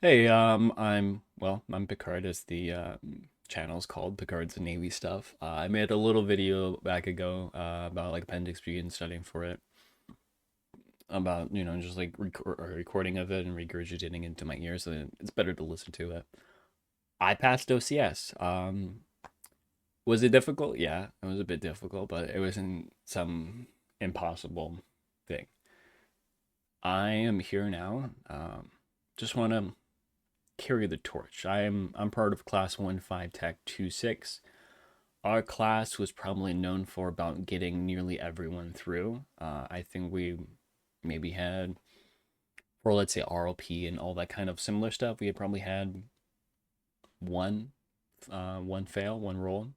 Hey, I'm Picard, as the channel's called Picard's Navy Stuff. I made a little video back ago about like Appendix B and studying for it, about just like a recording of it and regurgitating into my ears, so it's better to listen to it. I passed OCS. Was it difficult? Yeah, it was a bit difficult, but it wasn't some impossible thing. I am here now. Just want to carry the torch. I'm part of class 1 5 Tech 26. Our class was probably known for about getting nearly everyone through. I think we maybe had, for let's say RLP and all that kind of similar stuff, we had probably had one one fail, one roll.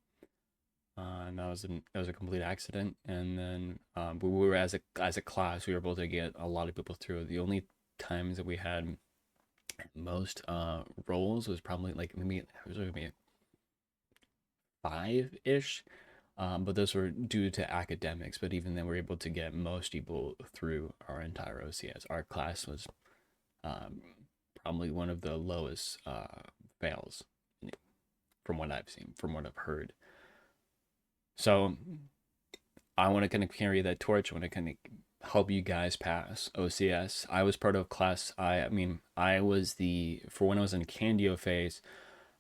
And that was a complete accident. And then we were as a class, we were able to get a lot of people through. The only times that we had most roles was probably like maybe it was maybe five-ish, but those were due to academics. But even then, we were able to get most people through our entire OCS. Our class was um, probably one of the lowest fails from what I've seen, from what I've heard. So I want to kind of carry that torch. I want to kind of help you guys pass OCS. I was part of class. I was for when I was in Candio phase.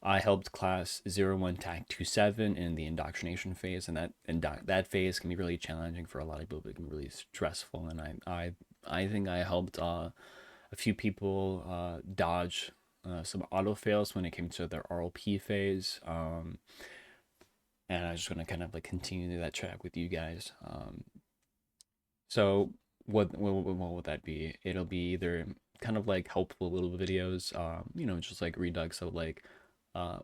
I helped class 01 TAC 27 in the indoctrination phase, and that phase can be really challenging for a lot of people. It can be really stressful, and I think I helped a few people dodge some auto fails when it came to their RLP phase. And I just want to kind of like continue that track with you guys. So what would that be? It'll be either kind of like helpful little videos, just like redux of like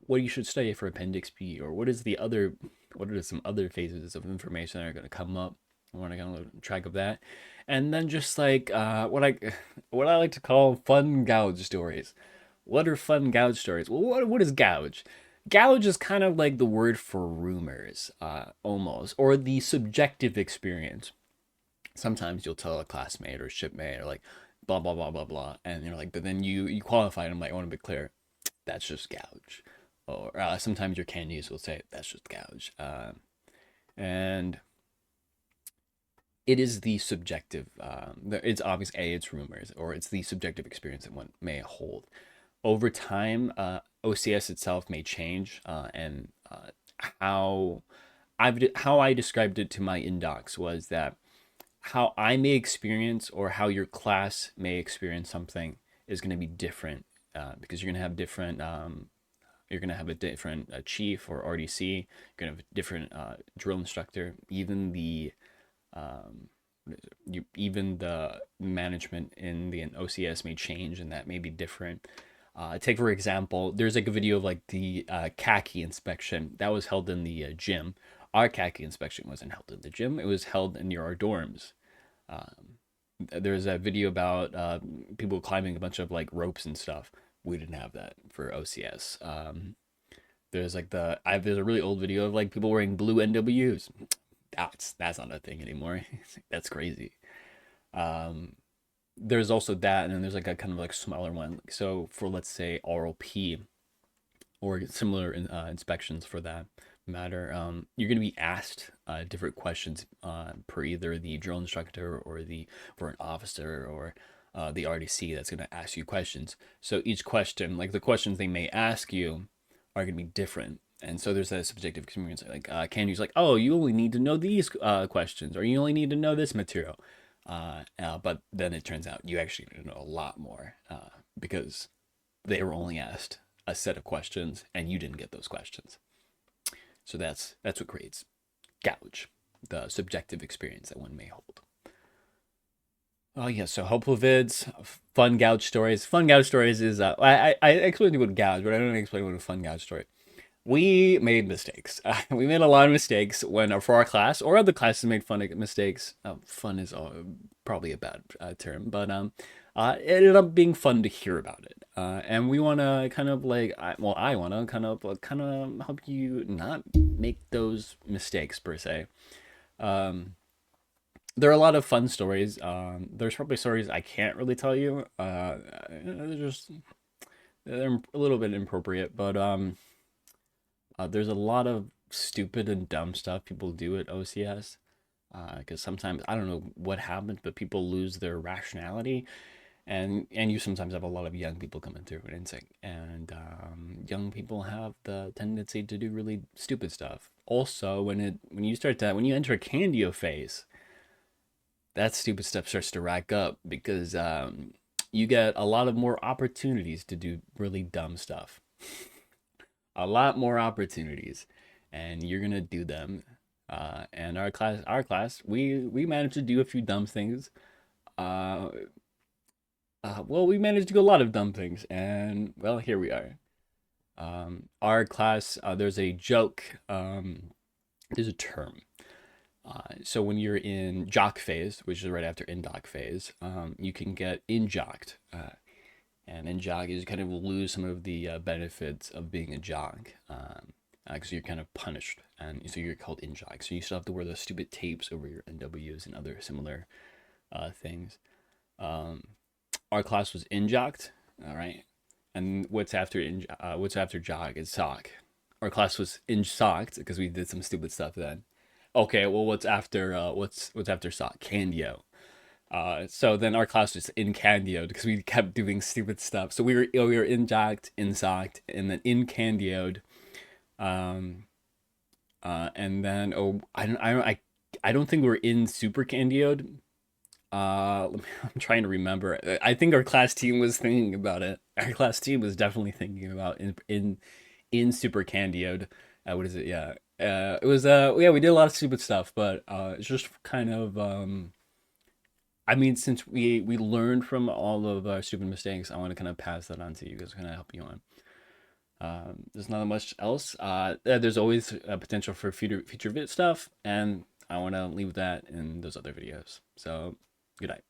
what you should study for Appendix B, or what are some other phases of information that are going to come up. I want to kind of track of that, and then just like what I like to call fun gouge stories. What are fun gouge stories? Well, what is gouge? Gouge is kind of like the word for rumors, almost, or the subjective experience. Sometimes you'll tell a classmate or shipmate or like blah blah blah blah blah, and you're like, but then you qualify it. I'm like, I want to be clear, that's just gouge. Or sometimes your candies will say that's just gouge. And it is the subjective. It's obvious. It's rumors, or it's the subjective experience that one may hold. Over time, OCS itself may change, and how how I described it to my indocs was that how I may experience or how your class may experience something is going to be different, because you're going to have different. You're going to have a different chief or RDC. You're going to have a different drill instructor. Even um, even the management in the OCS may change, and that may be different. Take for example, there's like a video of like the khaki inspection that was held in the gym. Our khaki inspection wasn't held in the gym; it was held near our dorms. Um, there's a video about people climbing a bunch of like ropes and stuff. We didn't have that for OCS. There's like there's a really old video of like people wearing blue NWs. That's not a thing anymore. That's crazy. Um, there's also that, and then there's like a kind of like smaller one. So for let's say RLP or similar inspections for that matter, you're going to be asked different questions per either the drill instructor or the for an officer or the RDC that's going to ask you questions. So each question, like the questions they may ask you, are going to be different. And so there's that subjective experience. Like Candy's like, oh, you only need to know these questions, or you only need to know this material. But then it turns out you actually need to know a lot more because they were only asked a set of questions and you didn't get those questions. So that's what creates gouge, the subjective experience that one may hold. Oh yeah, so helpful vids, fun gouge stories. Fun gouge stories is I explained what gouge, but I don't explain what a fun gouge story. We made mistakes. We made a lot of mistakes when for our class or other classes made fun of mistakes. Fun is probably a bad term, but it ended up being fun to hear about it. And we want to kind of like, I want to kind of help you not make those mistakes per se. Um, there are a lot of fun stories. There's probably stories I can't really tell you. Just they're a little bit inappropriate, but there's a lot of stupid and dumb stuff people do at OCS. Because sometimes I don't know what happens, but people lose their rationality, and you sometimes have a lot of young people coming through and insane, and young people have the tendency to do really stupid stuff. Also, when you start to when you enter a Candio phase, that stupid stuff starts to rack up because you get a lot of more opportunities to do really dumb stuff. A lot more opportunities, and you're gonna do them. And our class, we managed to do a few dumb things. Uh, well, we managed to do a lot of dumb things, and well, here we are. Our class, there's a joke. There's a term. So when you're in jock phase, which is right after in-doc phase, you can get in-jocked. And in-jock is you kind of lose some of the benefits of being a jock. Because you're kind of punished, and so you're called in-jock. So you still have to wear those stupid tapes over your NWs and other similar things. Um, our class was in-jocked, all right. And what's after jog is sock. Our class was in-socked because we did some stupid stuff then. Okay, well, what's after sock? Candio. So then our class was in Candioed because we kept doing stupid stuff. So we were in-jocked, in-socked, and then in Candioed. Um, and then I don't think we're in Super Candioed. I'm trying to remember. I think our class team was thinking about it. Our class team was definitely thinking about in Super Candioed. What is it? Yeah. It was yeah, we did a lot of stupid stuff, but it's just kind of I mean, since we learned from all of our stupid mistakes, I want to kind of pass that on to you guys, kind of help you on. There's not much else. There's always a potential for future vid stuff, and I want to leave that in those other videos. So, good night.